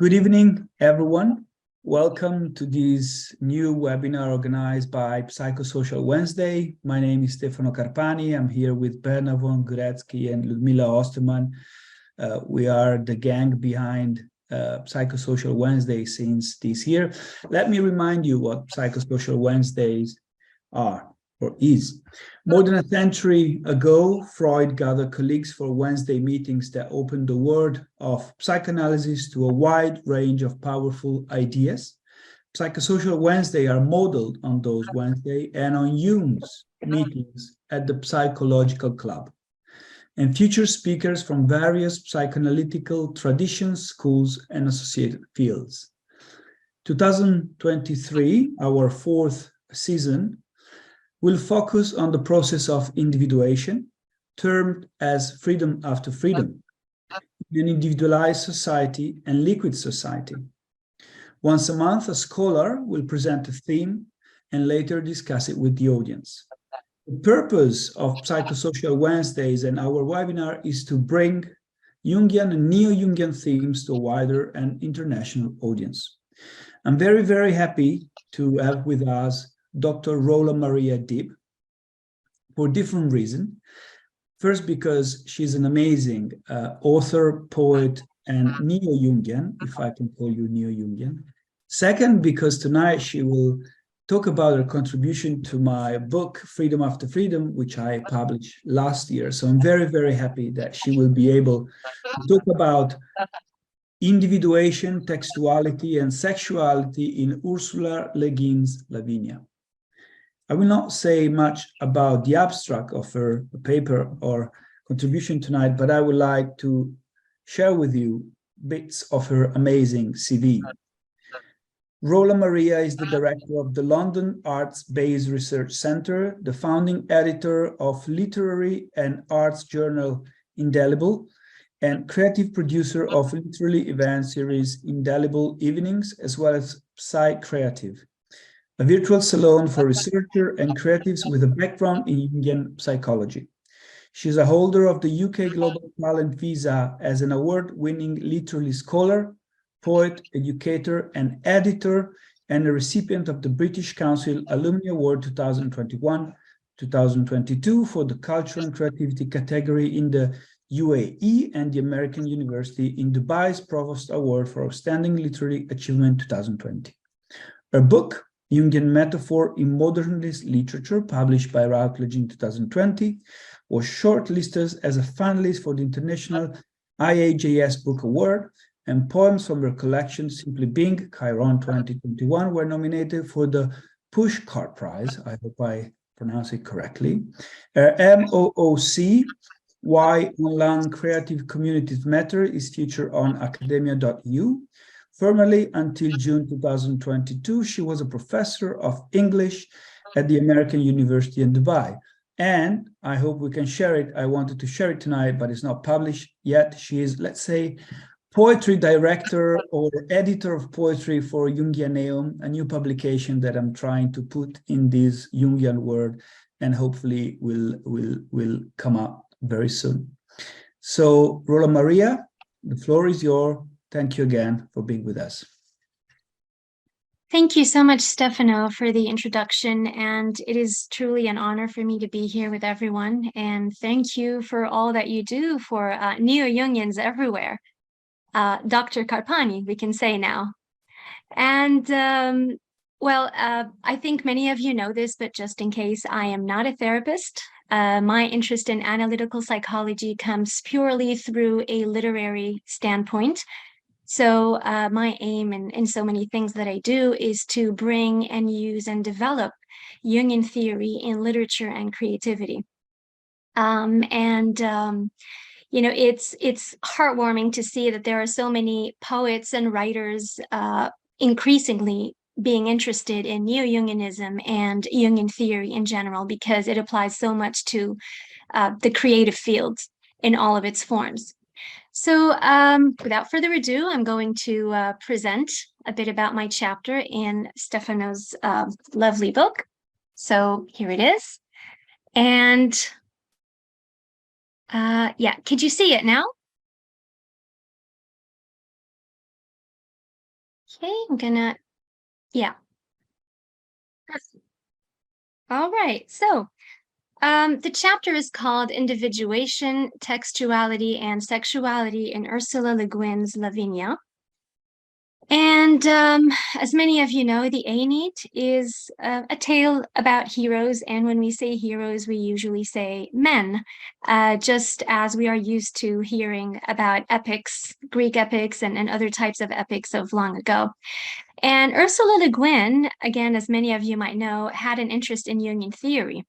Good evening, everyone. Welcome to this new webinar organized by Psychosocial Wednesday. My name is Stefano Carpani. I'm here with Berna von Guretsky and Ludmila Osterman. We are the gang behind Psychosocial Wednesday since this year. Let me remind you what Psychosocial Wednesdays are or is. More than a century ago, Freud gathered colleagues for Wednesday meetings that opened the world of psychoanalysis to a wide range of powerful ideas. Psychosocial Wednesday are modeled on those Wednesday and on Jung's meetings at the Psychological Club. And future speakers from various psychoanalytical traditions, schools, and associated fields. 2023, our fourth season, will focus on the process of individuation, termed as freedom after freedom, in an individualized society and liquid society. Once a month, a scholar will present a theme and later discuss it with the audience. The purpose of Psychosocial Wednesdays and our webinar is to bring Jungian and neo-Jungian themes to a wider and international audience. I'm very, very happy to have with us Dr. Roula Maria Dib, for different reasons. First, because she's an amazing author, poet, and neo-Jungian, if I can call you neo-Jungian. Second, because tonight she will talk about her contribution to my book, Freedom After Freedom, which I published last year. So I'm very, very happy that she will be able to talk about individuation, textuality, and sexuality in Ursula Le Guin's Lavinia. I will not say much about the abstract of her paper or contribution tonight, but I would like to share with you bits of her amazing CV. Roula Maria is the director of the London Arts-Based Research Centre, the founding editor of literary and arts journal Indelible, and creative producer of literary event series Indelible Evenings, as well as Psy Creative, a virtual salon for researchers and creatives with a background in Jungian psychology. She is a holder of the UK Global Talent Visa as an award-winning literary scholar, poet, educator, and editor, and a recipient of the British Council Alumni Award 2021-2022 for the Culture and Creativity category in the UAE, and the American University in Dubai's Provost Award for Outstanding Literary Achievement 2020. Her book, Jungian Metaphor in Modernist Literature, published by Routledge in 2020, was shortlisted as a finalist for the International IAJS Book Award, and poems from her collection, Simply Being, Chiron 2021, were nominated for the Pushcart Prize. I hope I pronounce it correctly. MOOC, Why Online Creative Communities Matter, is featured on academia.eu. Formerly, until June 2022, she was a professor of English at the American University in Dubai. And I hope we can share it. I wanted to share it tonight, but it's not published yet. She is, let's say, poetry director or editor of poetry for Jungianeum, a new publication that I'm trying to put in this Jungian world and hopefully will come up very soon. So, Roula Maria, the floor is yours. Thank you again for being with us. Thank you so much, Stefano, for the introduction. And it is truly an honor for me to be here with everyone. And thank you for all that you do for neo-Jungians everywhere. Dr. Carpani, we can say now. And I think many of you know this, but just in case, I am not a therapist. My interest in analytical psychology comes purely through a literary standpoint. So my aim in so many things that I do is to bring and use and develop Jungian theory in literature and creativity. You know, it's heartwarming to see that there are so many poets and writers increasingly being interested in neo-Jungianism and Jungian theory in general, because it applies so much to the creative fields in all of its forms. So without further ado, I'm going to present a bit about my chapter in Stefano's lovely book. So here it is. And yeah, could you see it now? Okay, I'm gonna, yeah. All right, so the chapter is called Individuation, Textuality, and Sexuality in Ursula Le Guin's Lavinia. And as many of you know, the Aeneid is a tale about heroes. And when we say heroes, we usually say men, just as we are used to hearing about epics, Greek epics, and other types of epics of long ago. And Ursula Le Guin, again, as many of you might know, had an interest in Jungian theory.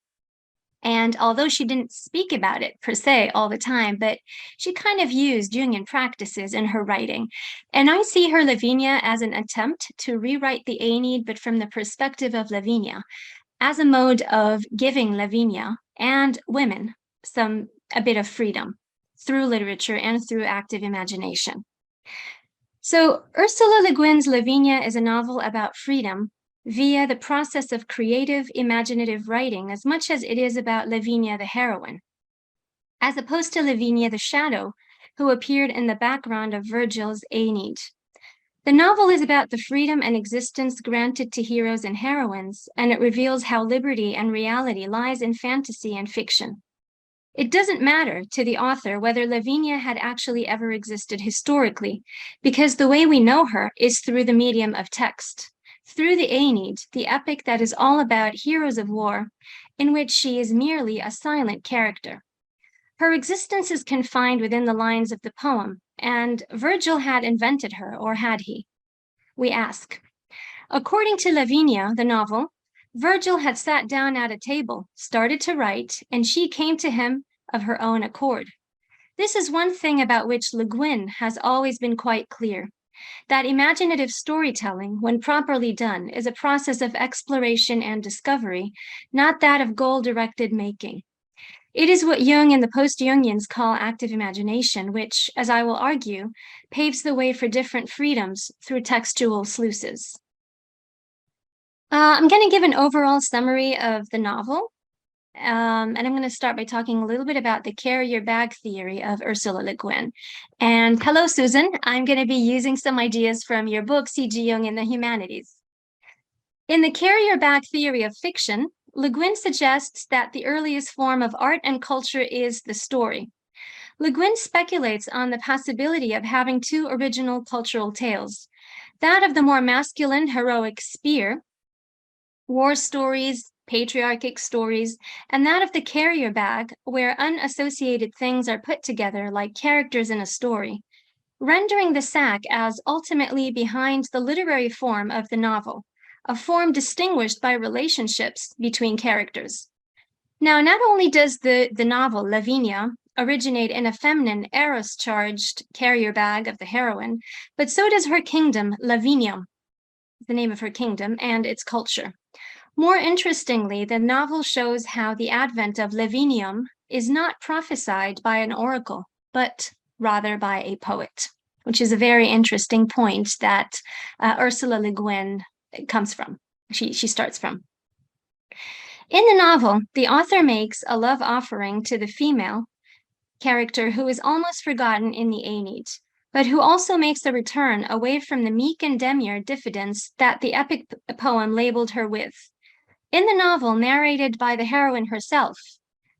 And although she didn't speak about it per se all the time, but she kind of used Jungian practices in her writing. And I see her Lavinia as an attempt to rewrite the Aeneid, but from the perspective of Lavinia, as a mode of giving Lavinia and women a bit of freedom through literature and through active imagination. So Ursula Le Guin's Lavinia is a novel about freedom via the process of creative, imaginative writing as much as it is about Lavinia the heroine, as opposed to Lavinia the shadow, who appeared in the background of Virgil's Aeneid. The novel is about the freedom and existence granted to heroes and heroines, and it reveals how liberty and reality lies in fantasy and fiction. It doesn't matter to the author whether Lavinia had actually ever existed historically, because the way we know her is through the medium of text, through the Aeneid, the epic that is all about heroes of war, in which she is merely a silent character. Her existence is confined within the lines of the poem, and Virgil had invented her, or had he? We ask. According to Lavinia, the novel, Virgil had sat down at a table, started to write, and she came to him of her own accord. This is one thing about which Le Guin has always been quite clear, that imaginative storytelling, when properly done, is a process of exploration and discovery, not that of goal-directed making. It is what Jung and the post-Jungians call active imagination, which, as I will argue, paves the way for different freedoms through textual sluices. I'm going to give an overall summary of the novel, and I'm going to start by talking a little bit about the carrier bag theory of Ursula Le Guin. And hello, Susan. I'm going to be using some ideas from your book, C.G. Jung in the Humanities. In the carrier bag theory of fiction, Le Guin suggests that the earliest form of art and culture is the story. Le Guin speculates on the possibility of having two original cultural tales, that of the more masculine heroic spear, war stories, patriarchic stories, and that of the carrier bag, where unassociated things are put together like characters in a story, rendering the sack as ultimately behind the literary form of the novel, a form distinguished by relationships between characters. Now, not only does the novel Lavinia originate in a feminine, eros-charged carrier bag of the heroine, but so does her kingdom, Lavinium, the name of her kingdom, and its culture. More interestingly, the novel shows how the advent of Lavinium is not prophesied by an oracle, but rather by a poet, which is a very interesting point that Ursula Le Guin comes from. She starts from. In the novel, the author makes a love offering to the female character who is almost forgotten in the Aeneid, but who also makes a return away from the meek and demure diffidence that the epic poem labeled her with. In the novel, narrated by the heroine herself,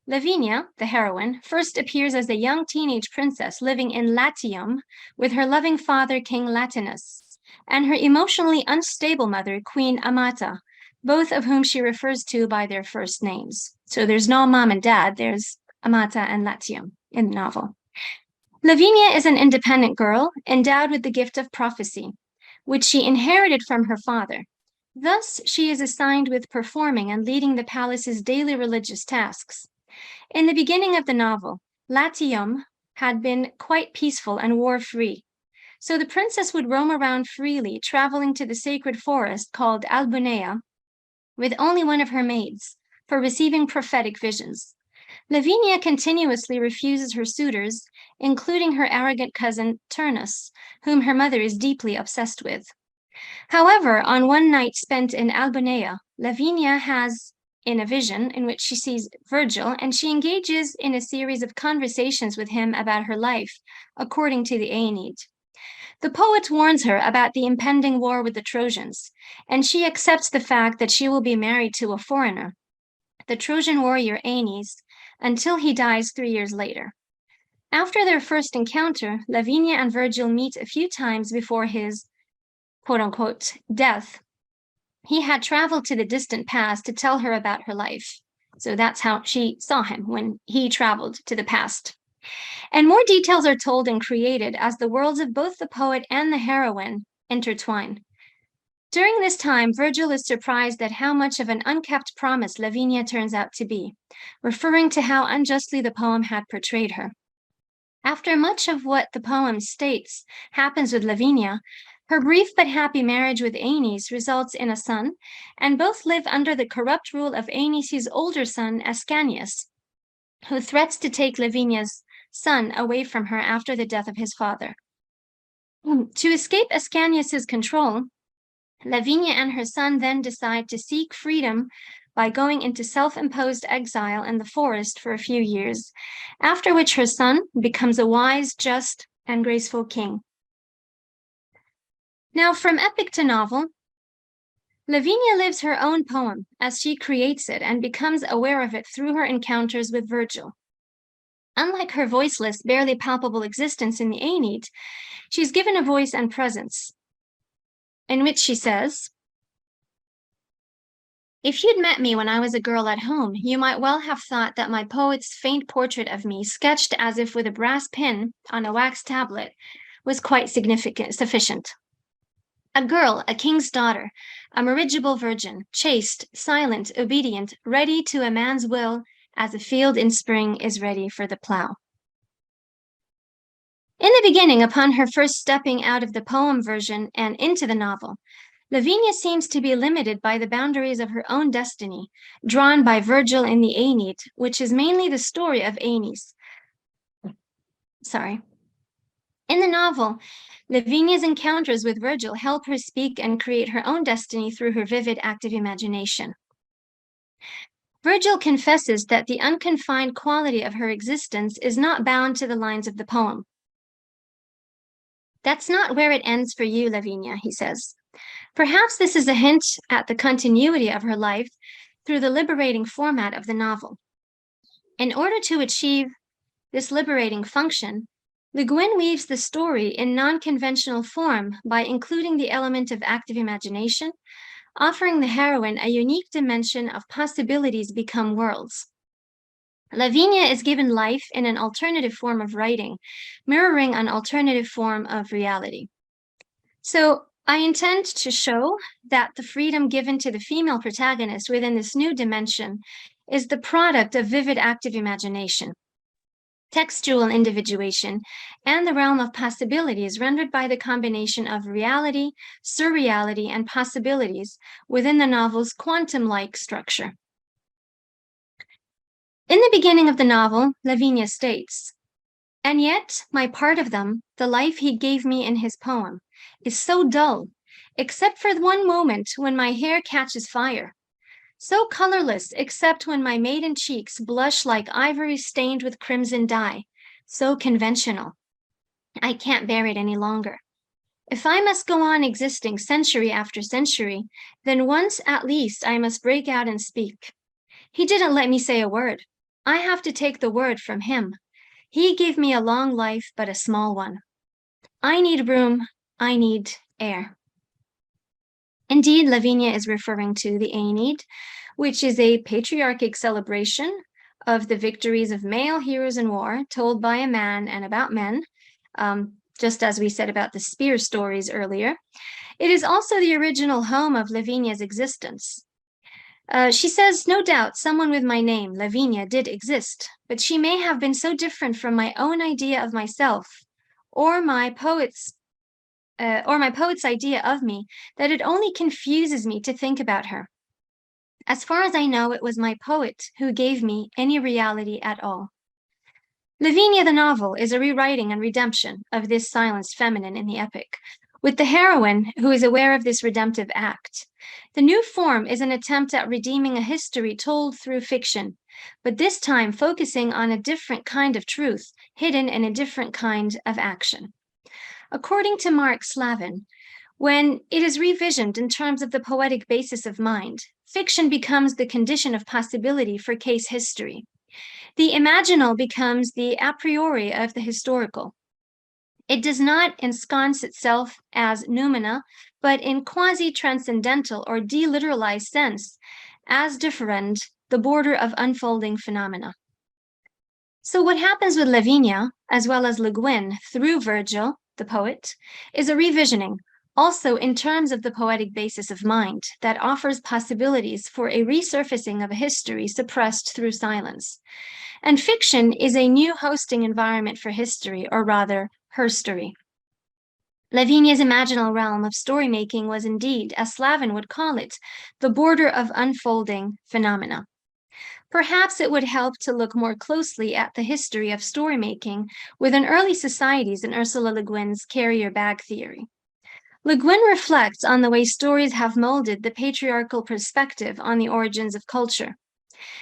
Lavinia, the heroine, first appears as a young teenage princess living in Latium with her loving father, King Latinus, and her emotionally unstable mother, Queen Amata, both of whom she refers to by their first names. So there's no mom and dad, there's Amata and Latium in the novel. Lavinia is an independent girl endowed with the gift of prophecy, which she inherited from her father. Thus, she is assigned with performing and leading the palace's daily religious tasks. In the beginning of the novel, Latium had been quite peaceful and war-free. So the princess would roam around freely, traveling to the sacred forest called Albunea, with only one of her maids, for receiving prophetic visions. Lavinia continuously refuses her suitors, including her arrogant cousin Turnus, whom her mother is deeply obsessed with. However, on one night spent in Albunea, Lavinia has in a vision in which she sees Virgil, and she engages in a series of conversations with him about her life, according to the Aeneid. The poet warns her about the impending war with the Trojans, and she accepts the fact that she will be married to a foreigner, the Trojan warrior Aeneas, until he dies 3 years later. After their first encounter, Lavinia and Virgil meet a few times before his quote-unquote death. He had traveled to the distant past to tell her about her life. So that's how she saw him, when he traveled to the past. And more details are told and created as the worlds of both the poet and the heroine intertwine. During this time, Virgil is surprised at how much of an unkept promise Lavinia turns out to be, referring to how unjustly the poem had portrayed her. After much of what the poem states happens with Lavinia, her brief but happy marriage with Aeneas results in a son, and both live under the corrupt rule of Aeneas' older son, Ascanius, who threats to take Lavinia's son away from her after the death of his father. To escape Ascanius' control, Lavinia and her son then decide to seek freedom by going into self-imposed exile in the forest for a few years, after which her son becomes a wise, just, and graceful king. Now, from epic to novel, Lavinia lives her own poem as she creates it and becomes aware of it through her encounters with Virgil. Unlike her voiceless, barely palpable existence in the Aeneid, she's given a voice and presence, in which she says, "If you'd met me when I was a girl at home, you might well have thought that my poet's faint portrait of me, sketched as if with a brass pin on a wax tablet, was quite sufficient. A girl, a king's daughter, a marriageable virgin, chaste, silent, obedient, ready to a man's will, as a field in spring is ready for the plow." In the beginning, upon her first stepping out of the poem version and into the novel, Lavinia seems to be limited by the boundaries of her own destiny, drawn by Virgil in the Aeneid, which is mainly the story of Aeneas. In the novel, Lavinia's encounters with Virgil help her speak and create her own destiny through her vivid, active imagination. Virgil confesses that the unconfined quality of her existence is not bound to the lines of the poem. "That's not where it ends for you, Lavinia," he says. Perhaps this is a hint at the continuity of her life through the liberating format of the novel. In order to achieve this liberating function, Le Guin weaves the story in non-conventional form by including the element of active imagination, offering the heroine a unique dimension of possibilities become worlds. Lavinia is given life in an alternative form of writing, mirroring an alternative form of reality. So I intend to show that the freedom given to the female protagonist within this new dimension is the product of vivid active imagination, textual individuation, and the realm of possibilities rendered by the combination of reality, surreality, and possibilities within the novel's quantum-like structure. In the beginning of the novel, Lavinia states, "And yet, my part of them, the life he gave me in his poem, is so dull, except for one moment when my hair catches fire, so colorless except when my maiden cheeks blush like ivory stained with crimson dye, so conventional. I can't bear it any longer. If I must go on existing century after century, then once at least I must break out and speak. He didn't let me say a word. I have to take the word from him. He gave me a long life, but a small one. I need room, I need air." Indeed, Lavinia is referring to the Aeneid, which is a patriarchic celebration of the victories of male heroes in war, told by a man and about men, just as we said about the spear stories earlier. It is also the original home of Lavinia's existence. She says, "No doubt someone with my name, Lavinia, did exist, but she may have been so different from my own idea of myself, or my poet's idea of me, that it only confuses me to think about her. As far as I know, it was my poet who gave me any reality at all." Lavinia the novel is a rewriting and redemption of this silenced feminine in the epic, with the heroine who is aware of this redemptive act. The new form is an attempt at redeeming a history told through fiction, but this time focusing on a different kind of truth hidden in a different kind of action. According to Mark Slavin, when it is revisioned in terms of the poetic basis of mind, fiction becomes the condition of possibility for case history. The imaginal becomes the a priori of the historical. It does not ensconce itself as noumena, but in quasi-transcendental or deliteralized sense, as different the border of unfolding phenomena. So what happens with Lavinia, as well as Le Guin, through Virgil, the poet, is a revisioning, also in terms of the poetic basis of mind, that offers possibilities for a resurfacing of a history suppressed through silence. And fiction is a new hosting environment for history, or rather, herstory. Lavinia's imaginal realm of story-making was indeed, as Slavin would call it, the border of unfolding phenomena. Perhaps it would help to look more closely at the history of story-making within early societies in Ursula Le Guin's carrier bag theory. Le Guin reflects on the way stories have molded the patriarchal perspective on the origins of culture.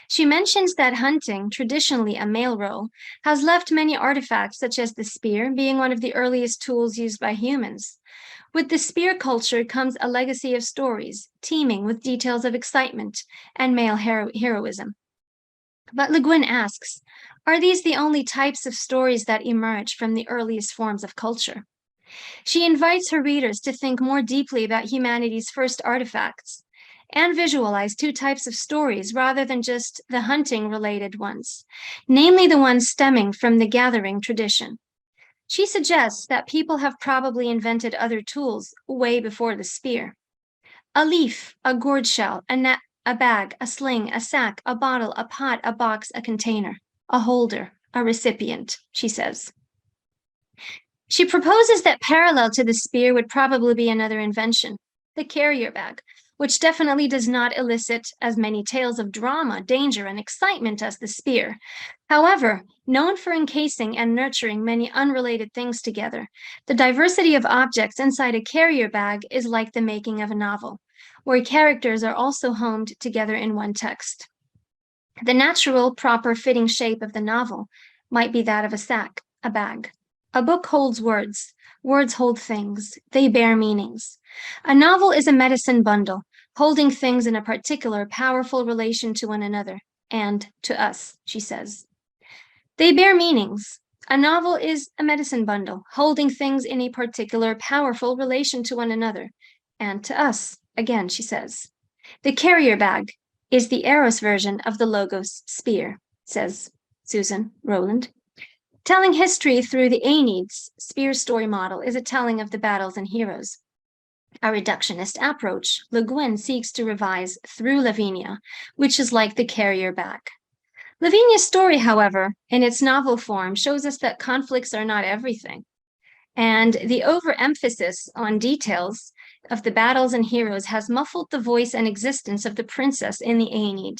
She mentions that hunting, traditionally a male role, has left many artifacts such as the spear being one of the earliest tools used by humans. With the spear culture comes a legacy of stories, teeming with details of excitement and male heroism. But Le Guin asks, are these the only types of stories that emerge from the earliest forms of culture? She invites her readers to think more deeply about humanity's first artifacts and visualize two types of stories rather than just the hunting-related ones, namely the ones stemming from the gathering tradition. She suggests that people have probably invented other tools way before the spear. A leaf, a gourd shell, a bag, a sling, a sack, a bottle, a pot, a box, a container, a holder, a recipient, she says. She proposes that parallel to the spear would probably be another invention, the carrier bag, which definitely does not elicit as many tales of drama, danger, and excitement as the spear. However, known for encasing and nurturing many unrelated things together, the diversity of objects inside a carrier bag is like the making of a novel, where characters are also homed together in one text. The natural, proper, fitting shape of the novel might be that of a sack, a bag. A book holds words. Words hold things. They bear meanings. A novel is a medicine bundle, holding things in a particular, powerful relation to one another, and to us, she says. They bear meanings. A novel is a medicine bundle, holding things in a particular, powerful relation to one another, and to us, again, she says. The carrier bag is the Eros version of the Logos spear, says Susan Rowland. Telling history through the Aeneid's spear story model is a telling of the battles and heroes. A reductionist approach, Le Guin seeks to revise through Lavinia, which is like the carrier bag. Lavinia's story, however, in its novel form, shows us that conflicts are not everything. And the overemphasis on details of the battles and heroes has muffled the voice and existence of the princess in the Aeneid.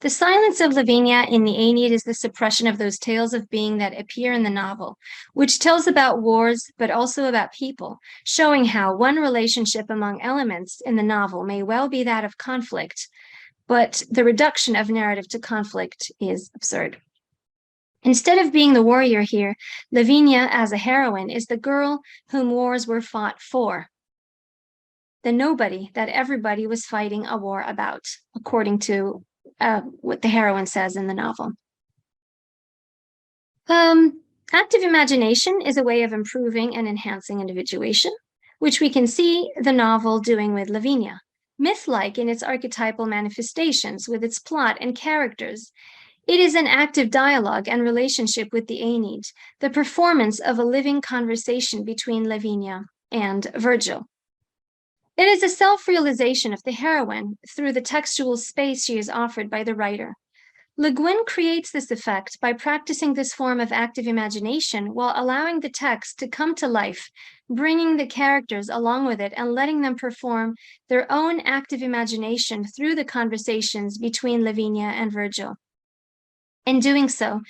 The silence of Lavinia in the Aeneid is the suppression of those tales of being that appear in the novel, which tells about wars, but also about people, showing how one relationship among elements in the novel may well be that of conflict, but the reduction of narrative to conflict is absurd. Instead of being the warrior here, Lavinia, as a heroine, is the girl whom wars were fought for, the nobody that everybody was fighting a war about, according to what the heroine says in the novel. Active imagination is a way of improving and enhancing individuation, which we can see the novel doing with Lavinia. Myth-like in its archetypal manifestations, with its plot and characters, it is an active dialogue and relationship with the Aeneid, the performance of a living conversation between Lavinia and Virgil. It is a self-realization of the heroine through the textual space she is offered by the writer. Le Guin creates this effect by practicing this form of active imagination while allowing the text to come to life, bringing the characters along with it and letting them perform their own active imagination through the conversations between Lavinia and Virgil. In doing so,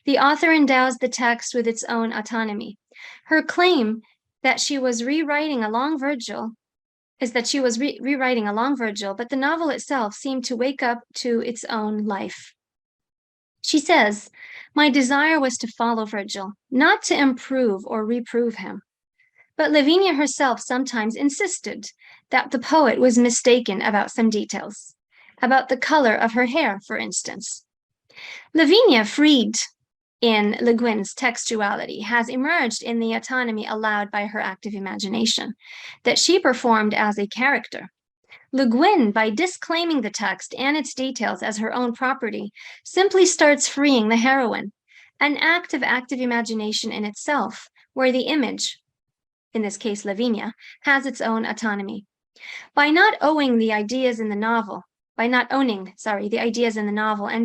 the author endows the text with its own autonomy. Her claim that she was rewriting along Virgil, but the novel itself seemed to wake up to its own life. She says, "My desire was to follow Virgil, not to improve or reprove him. but Lavinia herself sometimes insisted that the poet was mistaken about some details, about the color of her hair, for instance. Lavinia, freed in Le Guin's Textuality, has emerged in the autonomy allowed by her active imagination, that she performed as a character. Le Guin, by disclaiming the text and its details as her own property, simply starts freeing the heroine, an act of active imagination in itself, where the image, in this case Lavinia, has its own autonomy. By not owning the ideas in the novel, and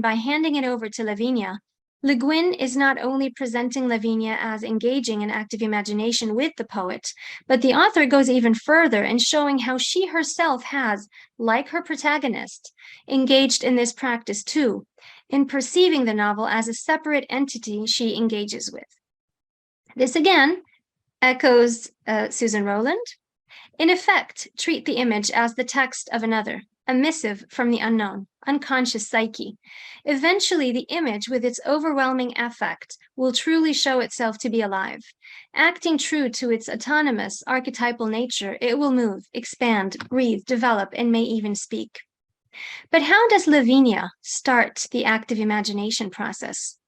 by handing it over to Lavinia, Le Guin is not only presenting Lavinia as engaging in active imagination with the poet, but the author goes even further in showing how she herself has, like her protagonist, engaged in this practice too, in perceiving the novel as a separate entity she engages with. This again echoes Susan Rowland. In effect, treat the image as the text of another, a missive from the unknown, unconscious psyche. Eventually, the image, with its overwhelming affect, will truly show itself to be alive. Acting true to its autonomous, archetypal nature, it will move, expand, breathe, develop, and may even speak. But how does Lavinia start the active imagination process?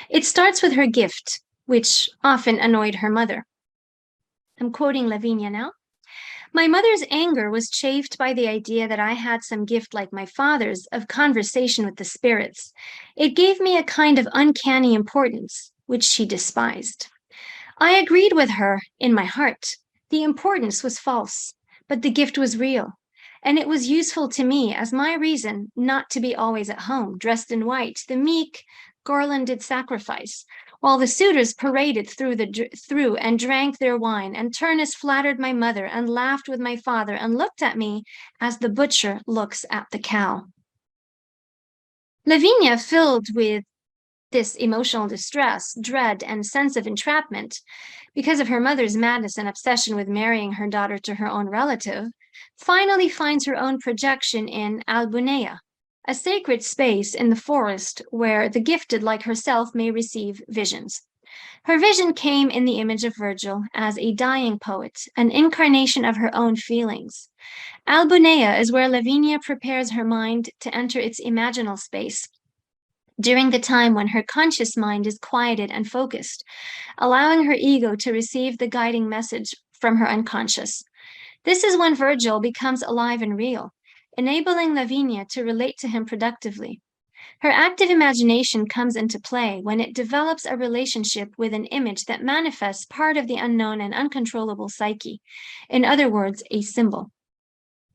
It starts with her gift, which often annoyed her mother. I'm quoting Lavinia now. My mother's anger was chafed by the idea that I had some gift like my father's of conversation with the spirits. It gave me a kind of uncanny importance, which she despised. I agreed with her in my heart. The importance was false, but the gift was real, and it was useful to me as my reason not to be always at home, dressed in white, the meek, garlanded sacrifice, while the suitors paraded through and drank their wine, and Turnus flattered my mother and laughed with my father and looked at me as the butcher looks at the cow. Lavinia, filled with this emotional distress, dread, and sense of entrapment, because of her mother's madness and obsession with marrying her daughter to her own relative, finally finds her own projection in Albunea, a sacred space in the forest where the gifted like herself may receive visions. Her vision came in the image of Virgil as a dying poet, an incarnation of her own feelings. Albunea is where Lavinia prepares her mind to enter its imaginal space, during the time when her conscious mind is quieted and focused, allowing her ego to receive the guiding message from her unconscious. This is when Virgil becomes alive and real, enabling Lavinia to relate to him productively. Her active imagination comes into play when it develops a relationship with an image that manifests part of the unknown and uncontrollable psyche, in other words, a symbol.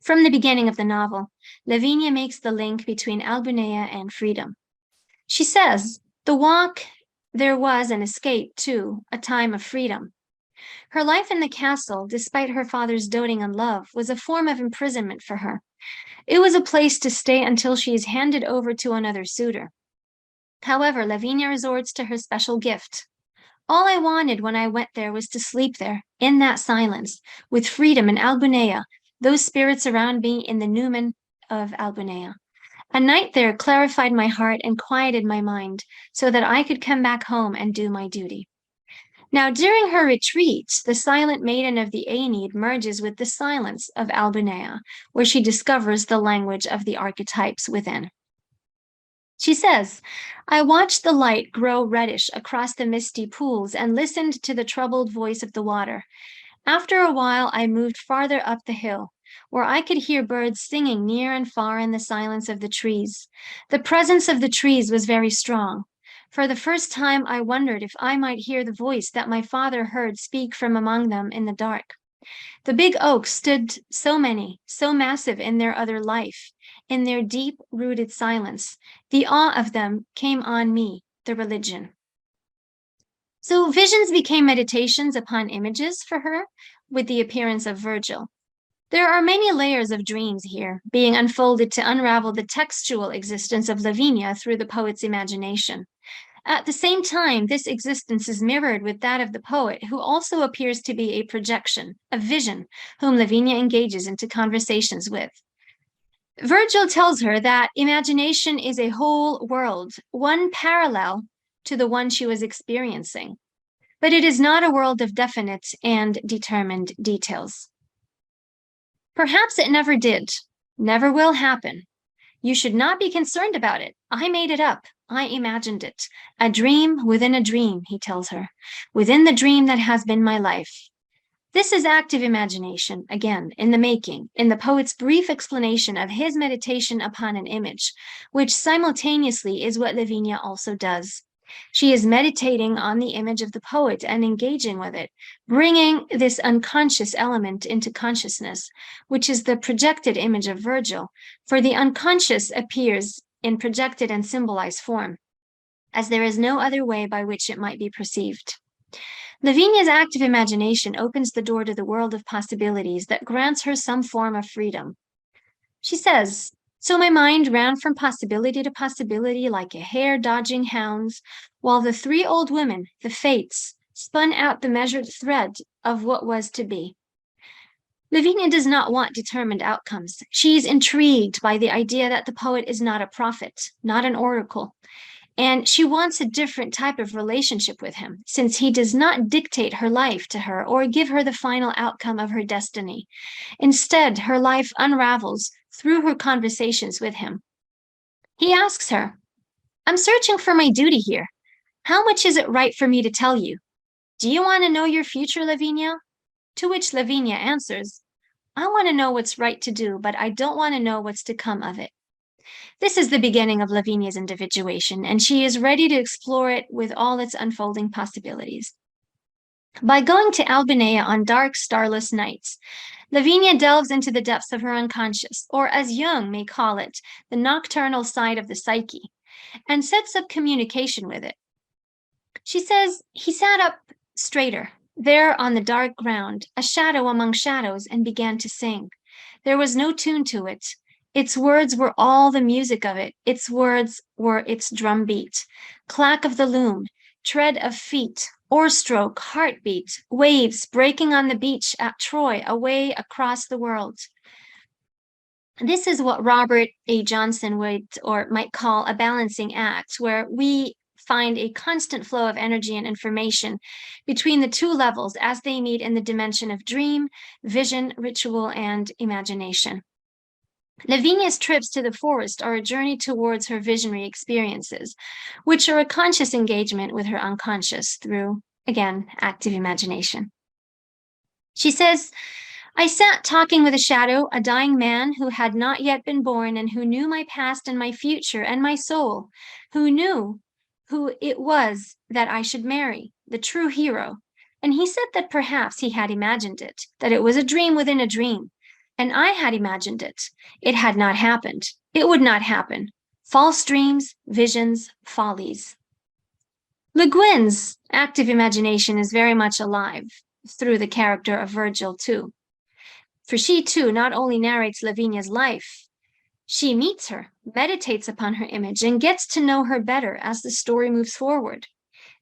From the beginning of the novel, Lavinia makes the link between Albunea and freedom. She says, the walk, there was an escape too, a time of freedom. Her life in the castle, despite her father's doting on love, was a form of imprisonment for her. It was a place to stay until she is handed over to another suitor. However, Lavinia resorts to her special gift. All I wanted when I went there was to sleep there, in that silence, with freedom and Albunea, those spirits around me in the numen of Albunea. A night there clarified my heart and quieted my mind so that I could come back home and do my duty. Now, during her retreat, the silent maiden of the Aeneid merges with the silence of Albunea, where she discovers the language of the archetypes within. She says, I watched the light grow reddish across the misty pools and listened to the troubled voice of the water. After a while, I moved farther up the hill, where I could hear birds singing near and far in the silence of the trees. The presence of the trees was very strong. For the first time, I wondered if I might hear the voice that my father heard speak from among them in the dark. The big oaks stood so many, so massive in their other life, in their deep-rooted silence. The awe of them came on me, the religion. So visions became meditations upon images for her, with the appearance of Virgil. There are many layers of dreams here, being unfolded to unravel the textual existence of Lavinia through the poet's imagination. At the same time, this existence is mirrored with that of the poet, who also appears to be a projection, a vision, whom Lavinia engages into conversations with. Virgil tells her that imagination is a whole world, one parallel to the one she was experiencing. but it is not a world of definite and determined details. Perhaps it never did, never will happen. You should not be concerned about it. I made it up. I imagined it. A dream within a dream, he tells her, within the dream that has been my life. This is active imagination, again, in the making, in the poet's brief explanation of his meditation upon an image, which simultaneously is what Lavinia also does. She is meditating on the image of the poet and engaging with it, bringing this unconscious element into consciousness, which is the projected image of Virgil, for the unconscious appears in projected and symbolized form, as there is no other way by which it might be perceived. Lavinia's active imagination opens the door to the world of possibilities that grants her some form of freedom. She says, so my mind ran from possibility to possibility like a hare dodging hounds, while the three old women, the fates, spun out the measured thread of what was to be. Lavinia does not want determined outcomes. She is intrigued by the idea that the poet is not a prophet, not an oracle, and she wants a different type of relationship with him, since he does not dictate her life to her or give her the final outcome of her destiny. Instead, her life unravels through her conversations with him. He asks her, I'm searching for my duty here. How much is it right for me to tell you? Do you want to know your future, Lavinia? To which Lavinia answers, I want to know what's right to do, but I don't want to know what's to come of it. This is the beginning of Lavinia's individuation, and she is ready to explore it with all its unfolding possibilities. By going to Albinea on dark, starless nights, Lavinia delves into the depths of her unconscious, or as Jung may call it, the nocturnal side of the psyche, and sets up communication with it. She says, he sat up straighter, there on the dark ground, a shadow among shadows, and began to sing. There was no tune to it. Its words were all the music of it. Its words were its drum beat, clack of the loom, tread of feet, oar stroke, heartbeat, waves breaking on the beach at Troy, away across the world. This is what Robert A. Johnson would or might call a balancing act, where we find a constant flow of energy and information between the two levels as they meet in the dimension of dream, vision, ritual, and imagination. Lavinia's trips to the forest are a journey towards her visionary experiences, which are a conscious engagement with her unconscious through, again, active imagination. She says, I sat talking with a shadow, a dying man who had not yet been born and who knew my past and my future and my soul, who knew who it was that I should marry, the true hero. And he said that perhaps he had imagined it, that it was a dream within a dream. And I had imagined it. It had not happened. It would not happen. False dreams, visions, follies. Le Guin's active imagination is very much alive through the character of Virgil, too. For she, too, not only narrates Lavinia's life, she meets her, meditates upon her image, and gets to know her better as the story moves forward.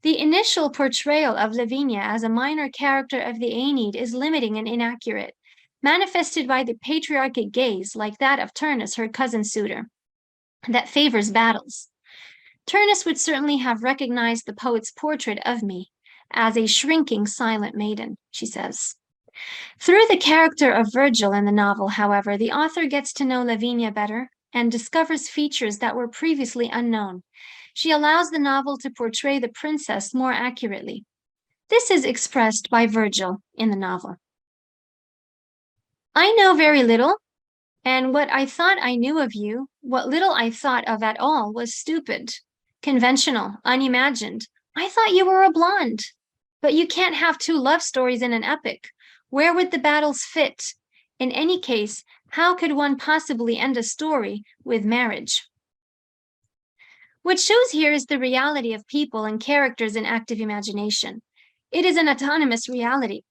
The initial portrayal of Lavinia as a minor character of the Aeneid is limiting and inaccurate, manifested by the patriarchic gaze, like that of Turnus, her cousin suitor, that favors battles. Turnus would certainly have recognized the poet's portrait of me as a shrinking, silent maiden, she says. Through the character of Virgil in the novel, however, the author gets to know Lavinia better and discovers features that were previously unknown. She allows the novel to portray the princess more accurately. This is expressed by Virgil in the novel. I know very little, and what I thought I knew of you, what little I thought of at all, was stupid, conventional, unimagined. I thought you were a blonde. But you can't have two love stories in an epic. Where would the battles fit? In any case, how could one possibly end a story with marriage? What shows here is the reality of people and characters in active imagination. It is an autonomous reality,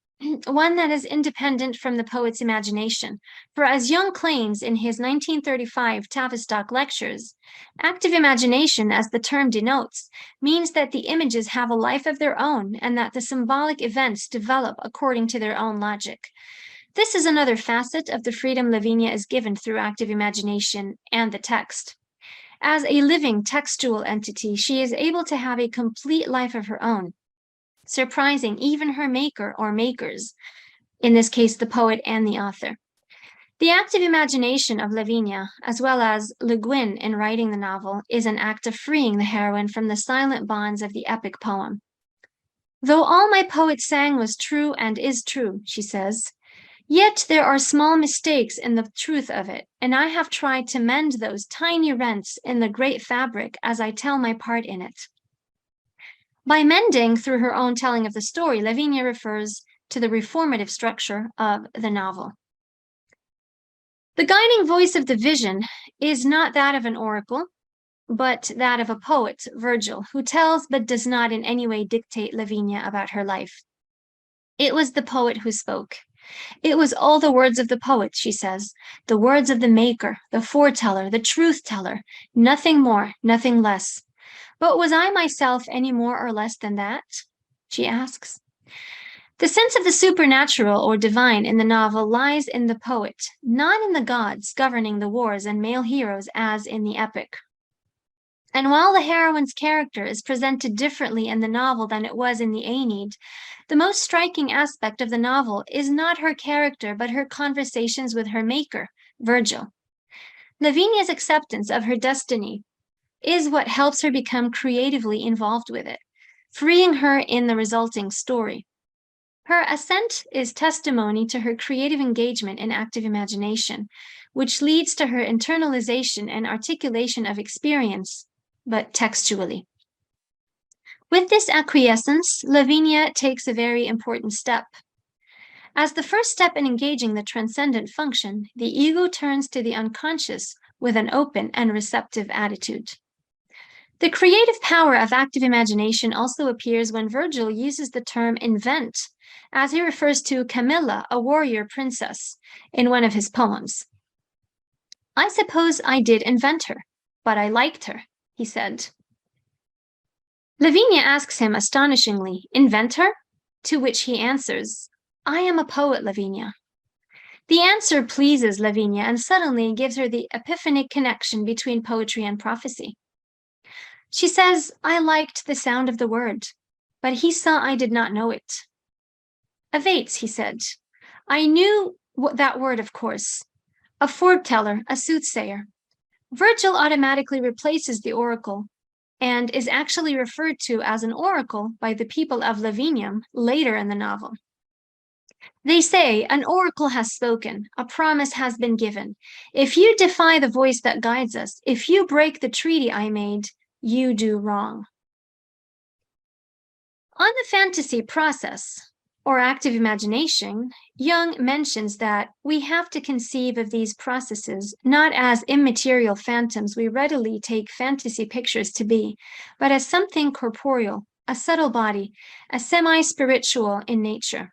one that is independent from the poet's imagination. For as Jung claims in his 1935 Tavistock lectures, active imagination, as the term denotes, means that the images have a life of their own and that the symbolic events develop according to their own logic. This is another facet of the freedom Lavinia is given through active imagination and the text. As a living textual entity, she is able to have a complete life of her own, surprising even her maker or makers, in this case, the poet and the author. The active imagination of Lavinia, as well as Le Guin in writing the novel, is an act of freeing the heroine from the silent bonds of the epic poem. Though all my poet sang was true and is true, she says, yet there are small mistakes in the truth of it, and I have tried to mend those tiny rents in the great fabric as I tell my part in it. By mending, through her own telling of the story, Lavinia refers to the reformative structure of the novel. The guiding voice of the vision is not that of an oracle, but that of a poet, Virgil, who tells but does not in any way dictate Lavinia about her life. It was the poet who spoke. It was all the words of the poet, she says, the words of the maker, the foreteller, the truth-teller, nothing more, nothing less. But was I myself any more or less than that? She asks. The sense of the supernatural or divine in the novel lies in the poet, not in the gods governing the wars and male heroes as in the epic. And while the heroine's character is presented differently in the novel than it was in the Aeneid, the most striking aspect of the novel is not her character, but her conversations with her maker, Virgil. Lavinia's acceptance of her destiny is what helps her become creatively involved with it, freeing her in the resulting story. Her assent is testimony to her creative engagement in active imagination, which leads to her internalization and articulation of experience, but textually. With this acquiescence, Lavinia takes a very important step. As the first step in engaging the transcendent function, the ego turns to the unconscious with an open and receptive attitude. The creative power of active imagination also appears when Virgil uses the term invent, as he refers to Camilla, a warrior princess, in one of his poems. I suppose I did invent her, but I liked her, he said. Lavinia asks him astonishingly, invent her? To which he answers, I am a poet, Lavinia. The answer pleases Lavinia and suddenly gives her the epiphanic connection between poetry and prophecy. She says, I liked the sound of the word, but he saw I did not know it. Avates, he said. I knew that word, of course. A foreteller, a soothsayer. Virgil automatically replaces the oracle and is actually referred to as an oracle by the people of Lavinium later in the novel. They say, an oracle has spoken, a promise has been given. If you defy the voice that guides us, if you break the treaty I made, you do wrong. On the fantasy process, or active imagination, Jung mentions that we have to conceive of these processes not as immaterial phantoms we readily take fantasy pictures to be, but as something corporeal, a subtle body, a semi-spiritual in nature.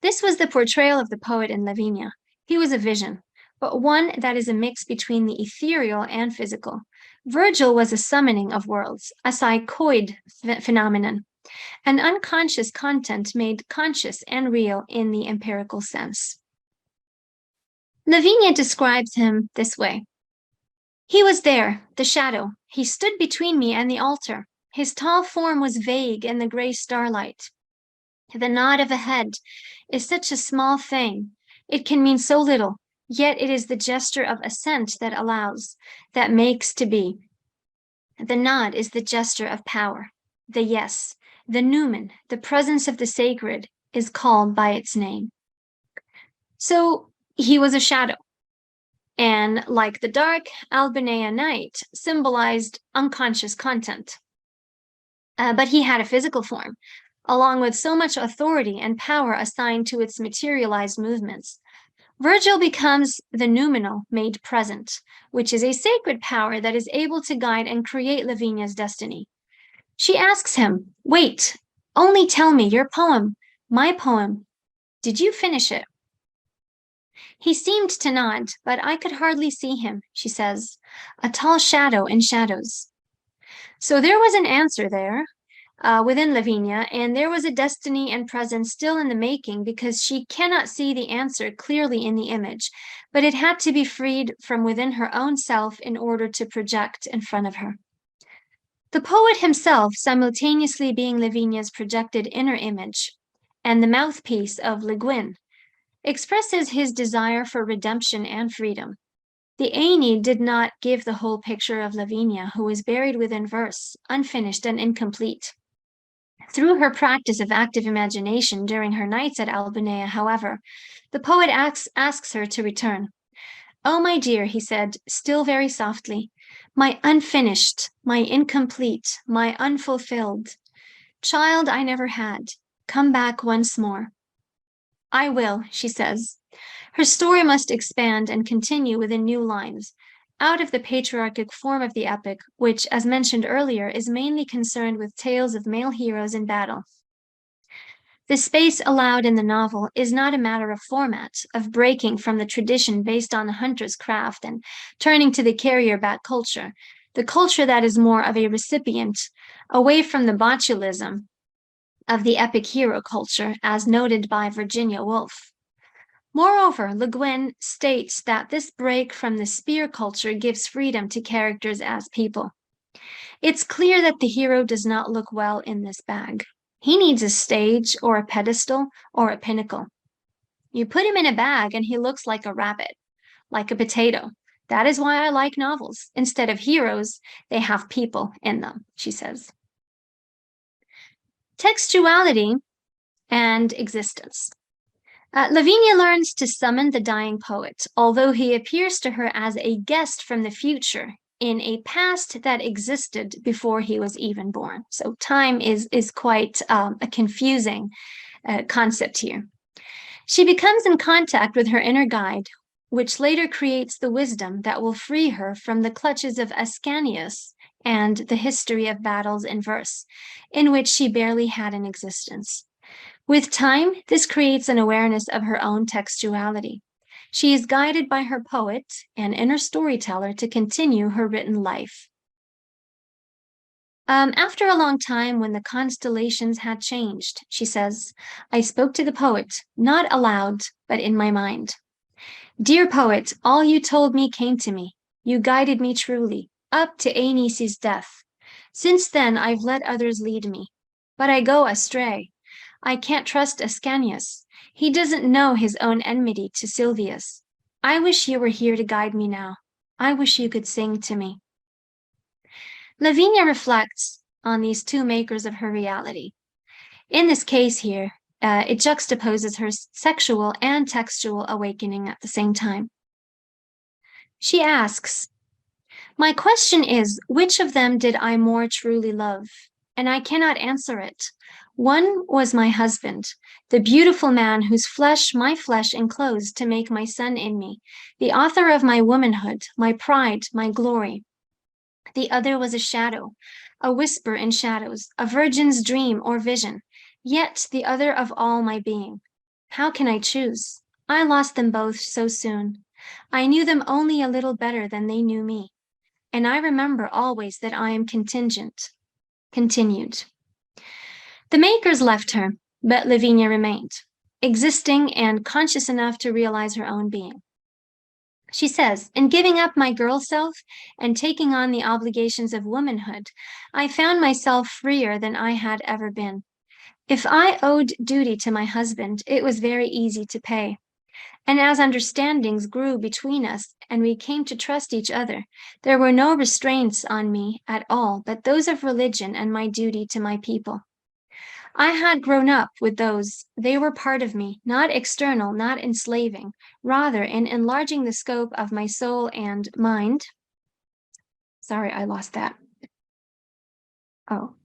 This was the portrayal of the poet in Lavinia. He was a vision, but one that is a mix between the ethereal and physical. Virgil was a summoning of worlds, a psychoid phenomenon, an unconscious content made conscious and real in the empirical sense. Lavinia describes him this way. He was there, the shadow. He stood between me and the altar. His tall form was vague in the gray starlight. The nod of a head is such a small thing. It can mean so little, yet it is the gesture of assent that allows, that makes to be. The nod is the gesture of power. The yes, the noumen, the presence of the sacred, is called by its name. So he was a shadow. And like the dark Albanea night, symbolized unconscious content. But he had a physical form, along with so much authority and power assigned to its materialized movements. Virgil becomes the noumenal made present, which is a sacred power that is able to guide and create Lavinia's destiny. She asks him, wait, only tell me your poem, my poem. Did you finish it? He seemed to nod, but I could hardly see him, she says, a tall shadow in shadows. So there was an answer there within Lavinia, and there was a destiny and presence still in the making because she cannot see the answer clearly in the image, but it had to be freed from within her own self in order to project in front of her. The poet himself, simultaneously being Lavinia's projected inner image and the mouthpiece of Le Guin, expresses his desire for redemption and freedom. The Aeneid did not give the whole picture of Lavinia, who was buried within verse, unfinished and incomplete. Through her practice of active imagination during her nights at Albinea, however, the poet asks her to return. "Oh, my dear," he said, still very softly, "my unfinished, my incomplete, my unfulfilled child I never had, come back once more." "I will," she says. Her story must expand and continue within new lines, out of the patriarchic form of the epic, which, as mentioned earlier, is mainly concerned with tales of male heroes in battle. The space allowed in the novel is not a matter of format, of breaking from the tradition based on the hunter's craft and turning to the carrier-back culture, the culture that is more of a recipient, away from the botulism of the epic hero culture, as noted by Virginia Woolf. Moreover, Le Guin states that this break from the spear culture gives freedom to characters as people. It's clear that the hero does not look well in this bag. He needs a stage or a pedestal or a pinnacle. You put him in a bag and he looks like a rabbit, like a potato. That is why I like novels. Instead of heroes, they have people in them, she says. Textuality and existence. Lavinia learns to summon the dying poet, although he appears to her as a guest from the future in a past that existed before he was even born. So time is quite a confusing concept here. She becomes in contact with her inner guide, which later creates the wisdom that will free her from the clutches of Ascanius and the history of battles in verse, in which she barely had an existence. With time, this creates an awareness of her own textuality. She is guided by her poet, an inner storyteller, to continue her written life. After a long time, when the constellations had changed, she says, I spoke to the poet, not aloud, but in my mind. Dear poet, all you told me came to me. You guided me truly, up to Aeneas' death. Since then, I've let others lead me. But I go astray. I can't trust Ascanius. He doesn't know his own enmity to Silvius. I wish you were here to guide me now. I wish you could sing to me. Lavinia reflects on these two makers of her reality. In this case here, it juxtaposes her sexual and textual awakening at the same time. She asks, my question is, which of them did I more truly love? And I cannot answer it. One was my husband, the beautiful man whose flesh my flesh enclosed to make my son in me, the author of my womanhood, my pride, my glory. The other was a shadow, a whisper in shadows, a virgin's dream or vision, yet the other of all my being. How can I choose? I lost them both so soon. I knew them only a little better than they knew me. And I remember always that I am contingent. Continued. The makers left her, but Lavinia remained, existing and conscious enough to realize her own being. She says, in giving up my girl self and taking on the obligations of womanhood, I found myself freer than I had ever been. If I owed duty to my husband, it was very easy to pay. And as understandings grew between us and we came to trust each other, there were no restraints on me at all but those of religion and my duty to my people. I had grown up with those. They were part of me, not external, not enslaving, rather in enlarging the scope of my soul and mind. Sorry, I lost that. Oh.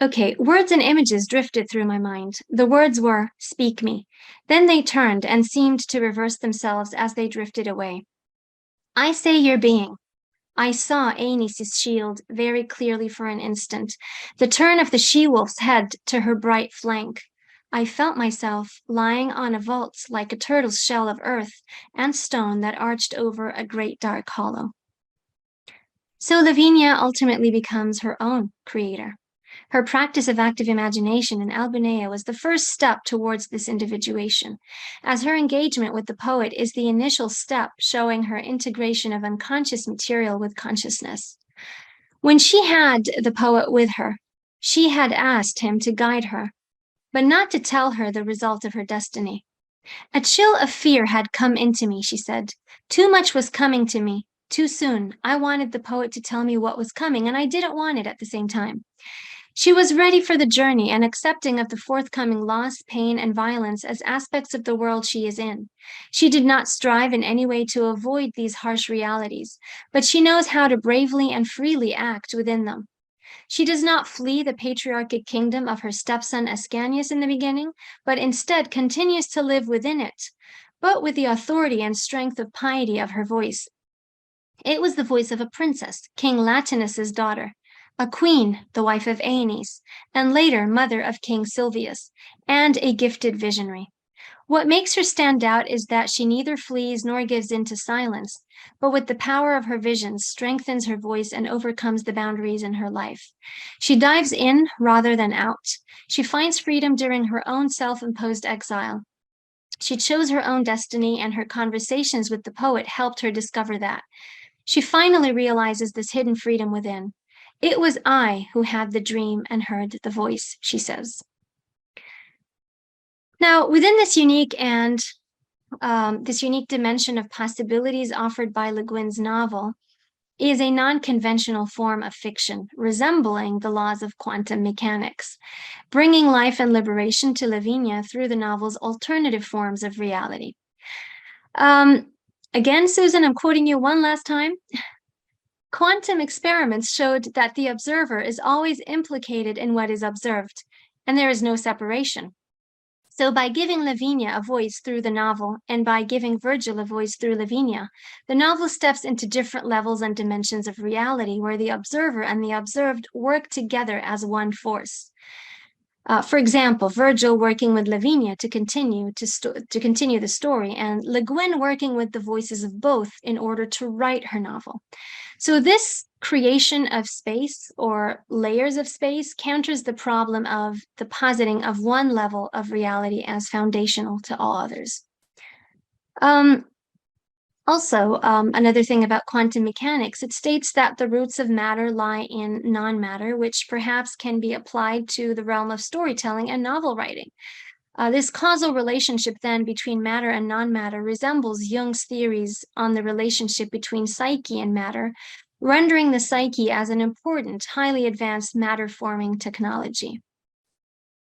Okay, words and images drifted through my mind. The words were, speak me. Then they turned and seemed to reverse themselves as they drifted away. I say your being. I saw Aeneas' shield very clearly for an instant, the turn of the she-wolf's head to her bright flank. I felt myself lying on a vault like a turtle's shell of earth and stone that arched over a great dark hollow. So Lavinia ultimately becomes her own creator. Her practice of active imagination in Albinea was the first step towards this individuation, as her engagement with the poet is the initial step showing her integration of unconscious material with consciousness. When she had the poet with her, she had asked him to guide her, but not to tell her the result of her destiny. A chill of fear had come into me, she said. Too much was coming to me, too soon. I wanted the poet to tell me what was coming, and I didn't want it at the same time. She was ready for the journey and accepting of the forthcoming loss, pain, and violence as aspects of the world she is in. She did not strive in any way to avoid these harsh realities, but she knows how to bravely and freely act within them. She does not flee the patriarchic kingdom of her stepson Ascanius in the beginning, but instead continues to live within it, but with the authority and strength of piety of her voice. It was the voice of a princess, King Latinus's daughter, a queen, the wife of Aeneas, and later mother of King Silvius, and a gifted visionary. What makes her stand out is that she neither flees nor gives in to silence, but with the power of her visions strengthens her voice and overcomes the boundaries in her life. She dives in rather than out. She finds freedom during her own self-imposed exile. She chose her own destiny, and her conversations with the poet helped her discover that. She finally realizes this hidden freedom within. It was I who had the dream and heard the voice, she says. Now, within this unique dimension of possibilities offered by Le Guin's novel is a non-conventional form of fiction resembling the laws of quantum mechanics, bringing life and liberation to Lavinia through the novel's alternative forms of reality. Again, Susan, I'm quoting you one last time. Quantum experiments showed that the observer is always implicated in what is observed, and there is no separation. So by giving Lavinia a voice through the novel, and by giving Virgil a voice through Lavinia, the novel steps into different levels and dimensions of reality where the observer and the observed work together as one force. For example, Virgil working with Lavinia to continue the story, and Le Guin working with the voices of both in order to write her novel. So this creation of space or layers of space counters the problem of the positing of one level of reality as foundational to all others. Another thing about quantum mechanics, it states that the roots of matter lie in non-matter, which perhaps can be applied to the realm of storytelling and novel writing. This causal relationship then between matter and non-matter resembles Jung's theories on the relationship between psyche and matter, rendering the psyche as an important, highly advanced matter-forming technology.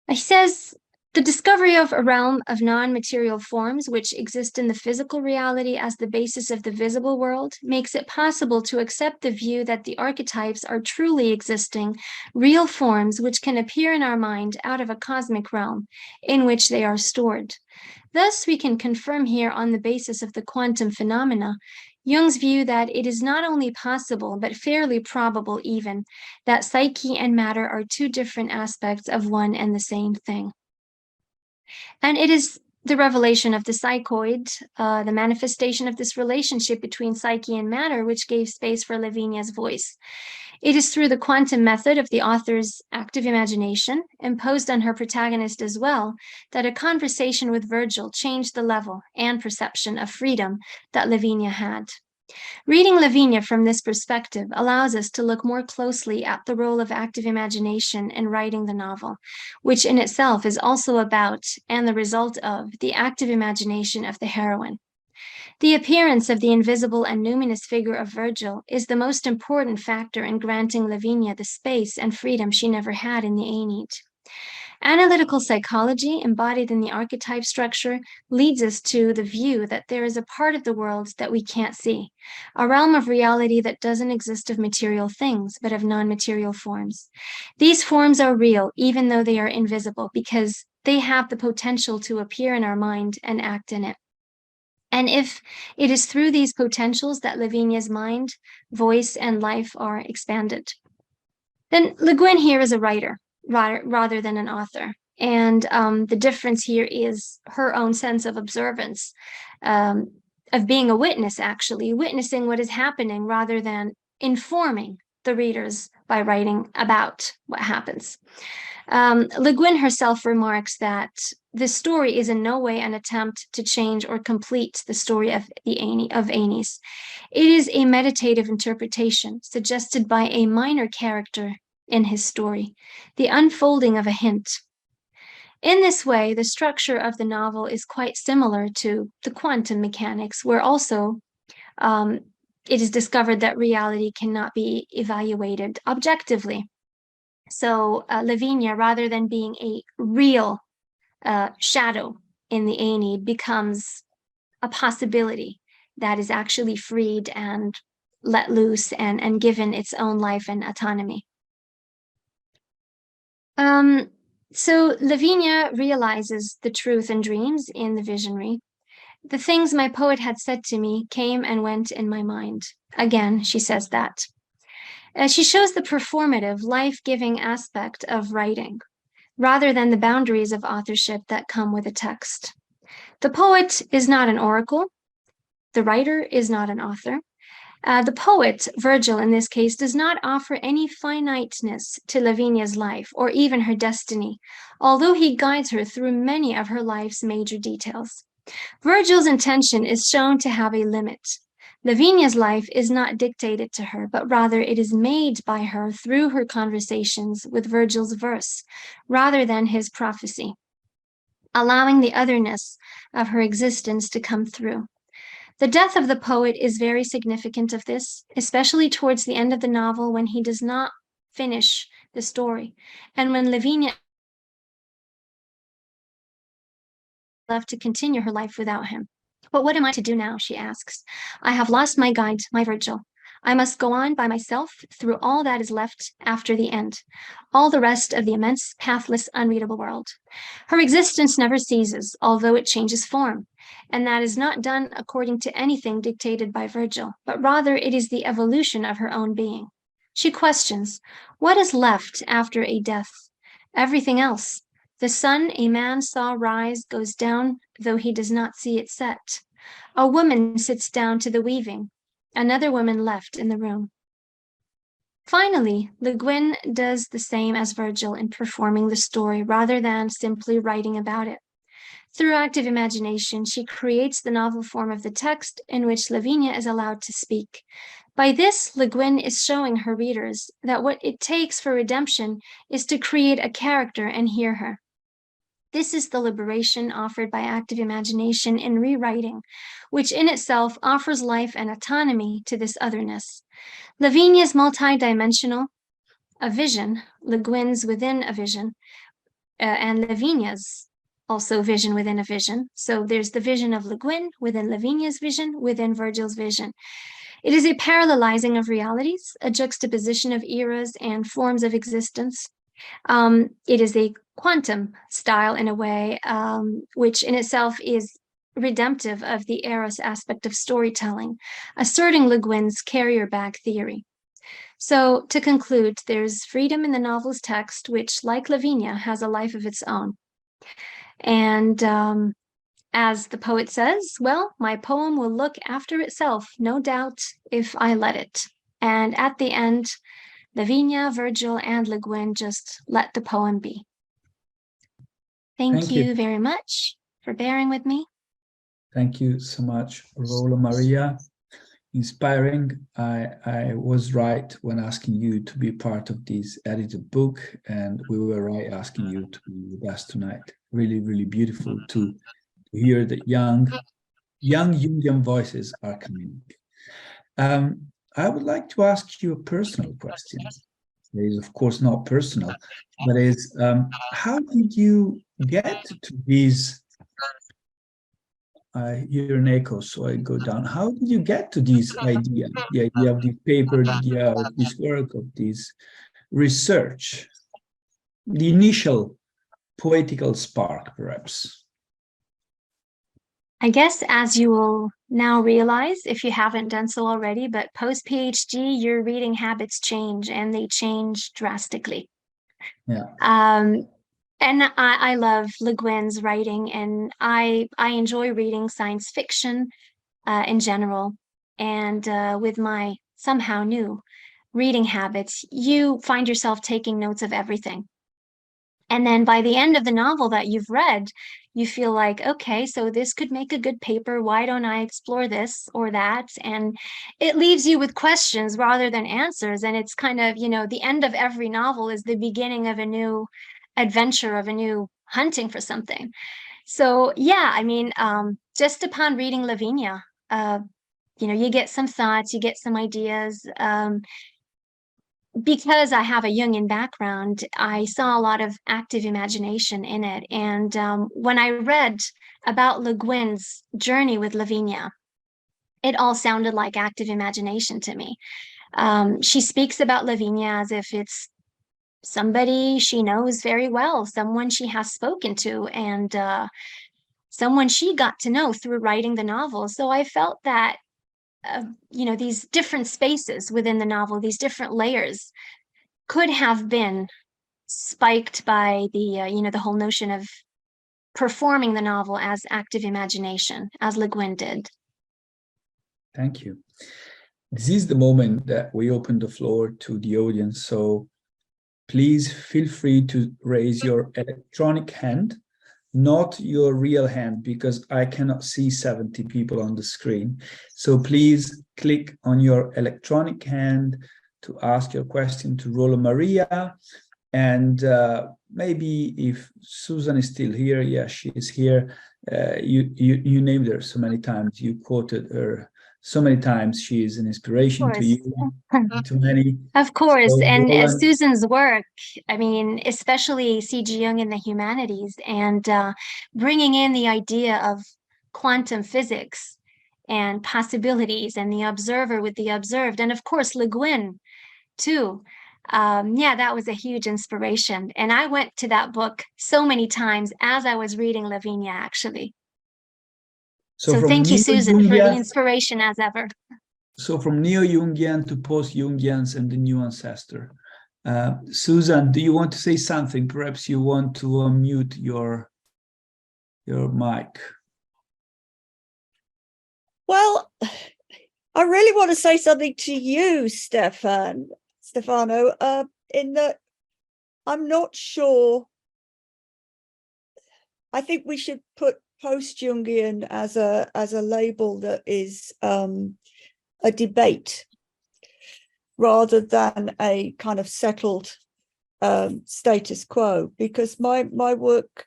He says, the discovery of a realm of non-material forms which exist in the physical reality as the basis of the visible world makes it possible to accept the view that the archetypes are truly existing, real forms which can appear in our mind out of a cosmic realm in which they are stored. Thus, we can confirm here on the basis of the quantum phenomena Jung's view that it is not only possible, but fairly probable even, that psyche and matter are two different aspects of one and the same thing. And it is the revelation of the psychoid, the manifestation of this relationship between psyche and matter, which gave space for Lavinia's voice. It is through the quantum method of the author's active imagination, imposed on her protagonist as well, that a conversation with Virgil changed the level and perception of freedom that Lavinia had. Reading Lavinia from this perspective allows us to look more closely at the role of active imagination in writing the novel, which in itself is also about and the result of the active imagination of the heroine. The appearance of the invisible and numinous figure of Virgil is the most important factor in granting Lavinia the space and freedom she never had in the Aeneid. Analytical psychology, embodied in the archetype structure, leads us to the view that there is a part of the world that we can't see, a realm of reality that doesn't exist of material things, but of non-material forms. These forms are real, even though they are invisible, because they have the potential to appear in our mind and act in it. And if it is through these potentials that Lavinia's mind, voice, and life are expanded, then Le Guin here is a writer rather than an author. And the difference here is her own sense of observance, of being a witness, actually, witnessing what is happening rather than informing the readers by writing about what happens. Le Guin herself remarks that this story is in no way an attempt to change or complete the story of Aeneas. It is a meditative interpretation suggested by a minor character in his story, the unfolding of a hint. In this way, the structure of the novel is quite similar to the quantum mechanics, where also it is discovered that reality cannot be evaluated objectively. So Lavinia, rather than being a real shadow in the Aeneid, becomes a possibility that is actually freed and let loose and given its own life and autonomy. So Lavinia realizes the truth in dreams in the visionary. The things my poet had said to me came and went in my mind. Again, she says that. She shows the performative, life-giving aspect of writing, rather than the boundaries of authorship that come with a text. The poet is not an oracle. The writer is not an author. The poet, Virgil in this case, does not offer any finiteness to Lavinia's life or even her destiny, although he guides her through many of her life's major details. Virgil's intention is shown to have a limit. Lavinia's life is not dictated to her, but rather it is made by her through her conversations with Virgil's verse, rather than his prophecy, allowing the otherness of her existence to come through. The death of the poet is very significant of this, especially towards the end of the novel when he does not finish the story, and when Lavinia left to continue her life without him. But what am I to do now, she asks. I have lost my guide, my Virgil. I must go on by myself through all that is left after the end, all the rest of the immense, pathless, unreadable world. Her existence never ceases, although it changes form, and that is not done according to anything dictated by Virgil, but rather it is the evolution of her own being. She questions, what is left after a death? Everything else. The sun a man saw rise goes down, though he does not see it set. A woman sits down to the weaving, another woman left in the room. Finally, Le Guin does the same as Virgil in performing the story rather than simply writing about it. Through active imagination, she creates the novel form of the text in which Lavinia is allowed to speak. By this, Le Guin is showing her readers that what it takes for redemption is to create a character and hear her. This is the liberation offered by active imagination in rewriting, which in itself offers life and autonomy to this otherness. Lavinia's multidimensional, a vision, Le Guin's within a vision, and Lavinia's also vision within a vision. So there's the vision of Le Guin within Lavinia's vision, within Virgil's vision. It is a parallelizing of realities, a juxtaposition of eras and forms of existence. It is a quantum style in a way, which in itself is redemptive of the eros aspect of storytelling, asserting Le Guin's carrier bag theory. So to conclude, there's freedom in the novel's text, which, like Lavinia, has a life of its own. And as the poet says, well, my poem will look after itself, no doubt, if I let it. And at the end, Lavinia, Virgil, and Le Guin just let the poem be. Thank you very much for bearing with me. Thank you so much, Roula Maria. Inspiring. I was right when asking you to be part of this edited book, and we were right asking you to be with us tonight. Really, really beautiful to hear that young Jungian voices are coming. I would like to ask you a personal question. It is, of course, not personal, but is how did you get to these? I hear an echo, so I go down. How did you get to this idea, the idea of this paper, the idea of this work, of this research, the initial poetical spark, perhaps? I guess, as you will now realize, if you haven't done so already, but post-PhD, your reading habits change, and they change drastically. Yeah. And I love Le Guin's writing, and I enjoy reading science fiction in general. And with my somehow new reading habits, you find yourself taking notes of everything. And then by the end of the novel that you've read, you feel like, okay, so this could make a good paper. Why don't I explore this or that? And it leaves you with questions rather than answers. And it's kind of, the end of every novel is the beginning of a new adventure, of a new hunting for something. So yeah, I mean, just upon reading Lavinia, you get some thoughts, you get some ideas. Because I have a Jungian background, I saw a lot of active imagination in it. And when I read about Le Guin's journey with Lavinia, it all sounded like active imagination to me. She speaks about Lavinia as if it's somebody she knows very well, someone she has spoken to, and someone she got to know through writing the novel. So I felt that, these different spaces within the novel, these different layers, could have been spiked by the whole notion of performing the novel as active imagination, as Le Guin did. Thank you. This is the moment that we open the floor to the audience. So please feel free to raise your electronic hand, not your real hand, because I cannot see 70 people on the screen. So please click on your electronic hand to ask your question to Rola Maria. And maybe if Susan is still here, yeah, she is here. You named her so many times, you quoted her so many times. She is an inspiration to you, to many. Of course. So, And Roland, Susan's work, I mean, especially C.G. Jung in the humanities, and bringing in the idea of quantum physics and possibilities and the observer with the observed. And of course, Le Guin, too. Yeah, that was a huge inspiration. And I went to that book so many times as I was reading Lavinia, actually. so So from thank you, Susan, for the neo-Jungian, inspiration as ever. so from neo-Jungian to post-Jungians and the new ancestor. Susan, do you want to say something? Perhaps you want to unmute your mic. Well, I really want to say something to you, Stefano, in that I'm not sure. I think we should put post-Jungian as a label that is a debate rather than a kind of settled status quo, because my work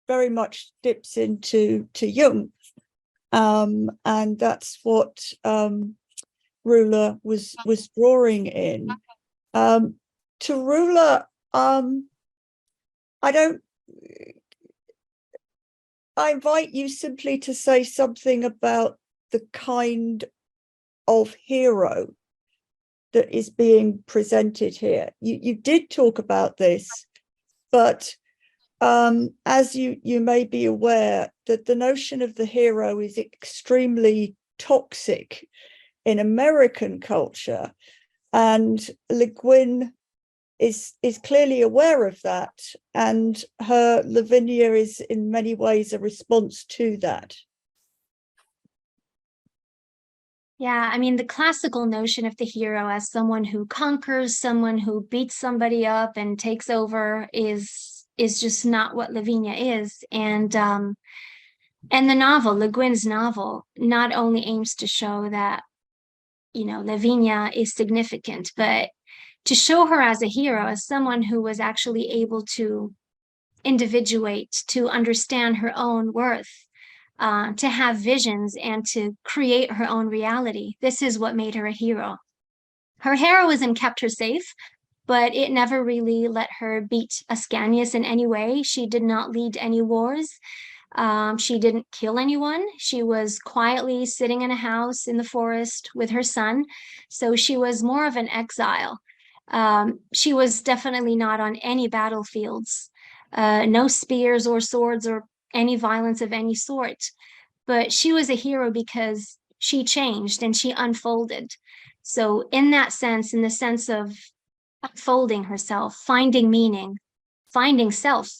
very much dips into Jung, and that's what Roula was drawing in. To Roula, I invite you simply to say something about the kind of hero that is being presented here. You did talk about this, but as you may be aware, that the notion of the hero is extremely toxic in American culture, and Le Guin is clearly aware of that, and her Lavinia is in many ways a response to that. Yeah, I mean, the classical notion of the hero as someone who conquers, someone who beats somebody up and takes over is just not what Lavinia is. And the novel, Le Guin's novel, not only aims to show that, Lavinia is significant, but to show her as a hero, as someone who was actually able to individuate, to understand her own worth, to have visions and to create her own reality. This is what made her a hero. Her heroism kept her safe, but it never really let her beat Ascanius in any way. She did not lead any wars. She didn't kill anyone. She was quietly sitting in a house in the forest with her son. So she was more of an exile. She was definitely not on any battlefields, no spears or swords or any violence of any sort. But she was a hero because she changed and she unfolded. So in that sense, in the sense of unfolding herself, finding meaning, finding self,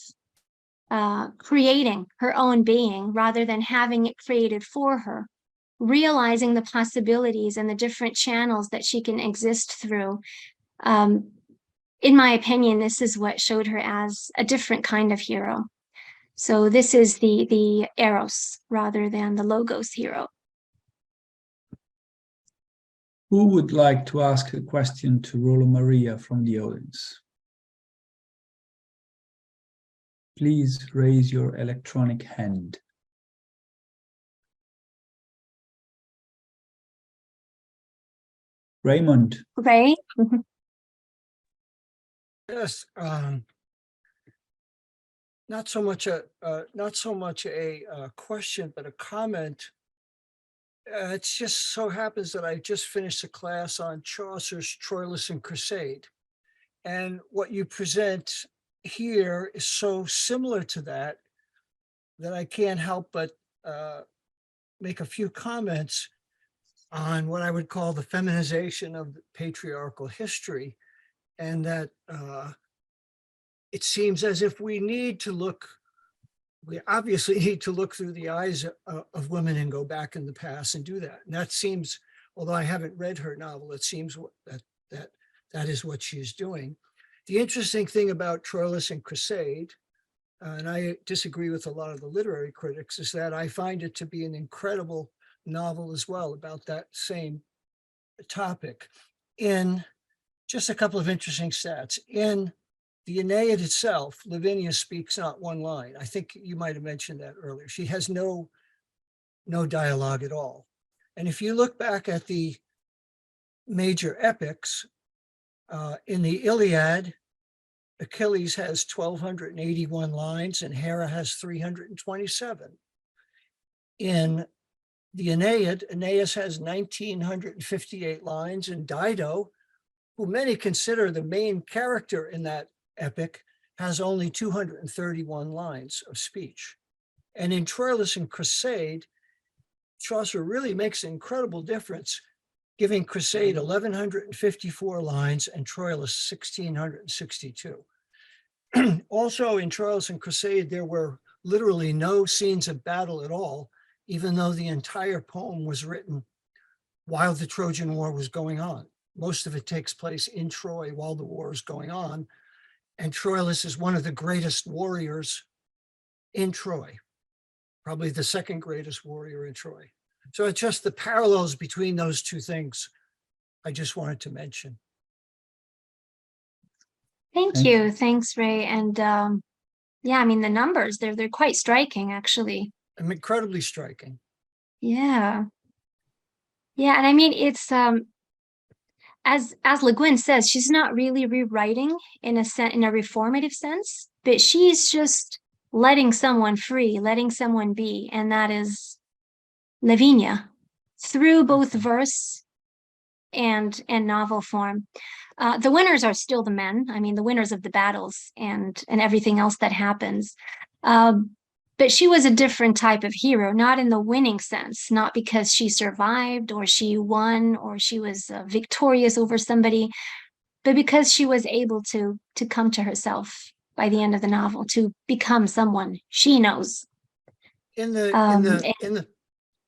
creating her own being rather than having it created for her, realizing the possibilities and the different channels that she can exist through, In my opinion, this is what showed her as a different kind of hero. So this is the Eros rather than the Logos hero. Who would like to ask a question to Rola Maria from the audience? Please raise your electronic hand. Raymond. Ray? Yes, not so much a question, but a comment. It just so happens that I just finished a class on Chaucer's Troilus and Crusade, and what you present here is so similar to that I can't help but make a few comments on what I would call the feminization of patriarchal history, and that it seems as if we obviously need to look through the eyes of women and go back in the past and do that. And that seems, although I haven't read her novel, it seems that is what she's doing. The interesting thing about Troilus and Crusade, and I disagree with a lot of the literary critics, is that I find it to be an incredible novel as well about that same topic. In just a couple of interesting stats, in the Aeneid itself, Lavinia speaks not one line. I think you might have mentioned that earlier. She has no dialogue at all. And if you look back at the major epics, in the Iliad, Achilles has 1,281 lines and Hera has 327. In the Aeneid, Aeneas has 1,958 lines, and Dido, who many consider the main character in that epic, has only 231 lines of speech. And in Troilus and Crusade, Chaucer really makes an incredible difference, giving Crusade 1,154 lines and Troilus 1,662. Also in Troilus and Crusade, there were literally no scenes of battle at all, even though the entire poem was written while the Trojan War was going on. Most of it takes place in Troy while the war is going on. And Troilus is one of the greatest warriors in Troy, probably the second greatest warrior in Troy. So it's just the parallels between those two things I just wanted to mention. Thank you. Thanks, Ray. And yeah, I mean, the numbers, they're quite striking, actually. Incredibly striking. Yeah. Yeah, and I mean, it's as Le Guin says, she's not really rewriting in a reformative sense, but she's just letting someone free, letting someone be, and that is Lavinia, through both verse and novel form. The winners are still the men. I mean, the winners of the battles and everything else that happens. But she was a different type of hero, not in the winning sense, not because she survived or she won or she was victorious over somebody, but because she was able to come to herself by the end of the novel, to become someone she knows. In the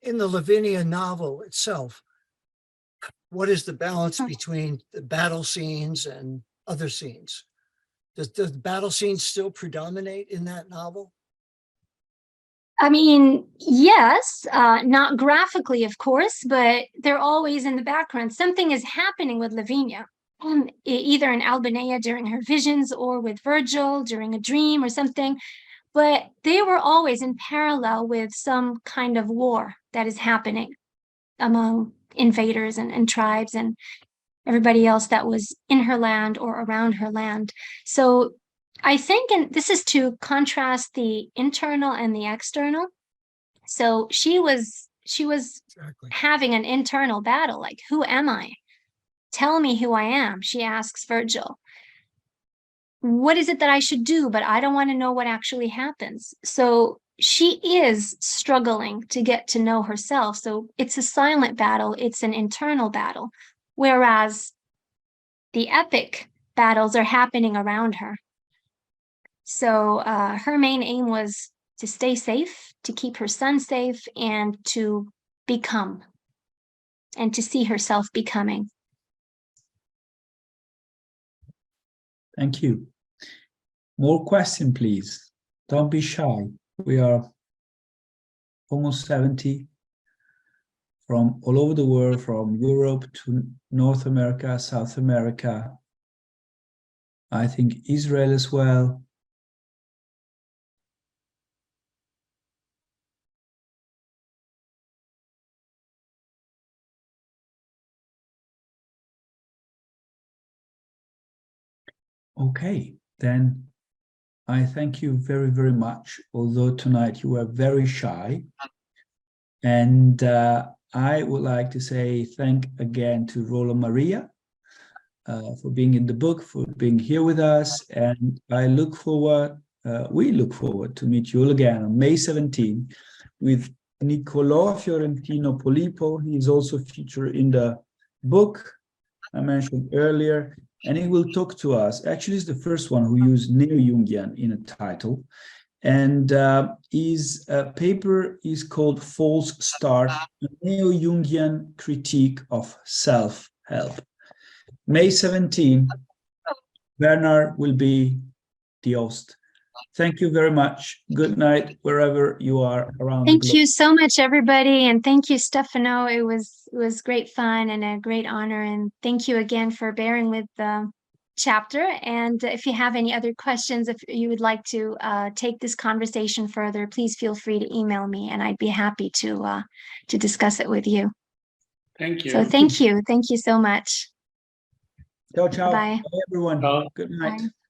Lavinia novel itself, what is the balance between the battle scenes and other scenes? Does the battle scenes still predominate in that novel? I mean, yes, not graphically, of course, but they're always in the background. Something is happening with Lavinia, either in Albanea during her visions or with Virgil during a dream or something. But they were always in parallel with some kind of war that is happening among invaders and tribes and everybody else that was in her land or around her land. So I think, and this is to contrast the internal and the external. So she was Exactly. having an internal battle, like, who am I? Tell me who I am, she asks Virgil. What is it that I should do? But I don't want to know what actually happens. So she is struggling to get to know herself. So it's a silent battle, it's an internal battle, whereas the epic battles are happening around her. So her main aim was to stay safe, to keep her son safe, and to become, and to see herself becoming. Thank you. More question, please. Don't be shy. We are almost 70 from all over the world, from Europe to North America, South America. I think Israel as well. Okay, then I thank you very, very much, although tonight you were very shy. And I would like to say thank again to Roula Maria for being in the book, for being here with us. And I look forward, we look forward to meet you all again on May 17 with Niccolò Fiorentino Polipo. He is also featured in the book I mentioned earlier, and he will talk to us. Actually, he's the first one who used neo-Jungian in a title. And his paper is called False Start, a Neo-Jungian Critique of Self-Help. May 17, Bernard will be the host. Thank you very much. Good night, wherever you are around the globe. Thank you so much, everybody. And thank you, Stefano. It was great fun and a great honor. And thank you again for bearing with the chapter. And if you have any other questions, if you would like to take this conversation further, please feel free to email me and I'd be happy to discuss it with you. Thank you. So thank you. Thank you so much. Ciao, ciao. Bye. Bye, everyone. Ciao. Good night. Bye.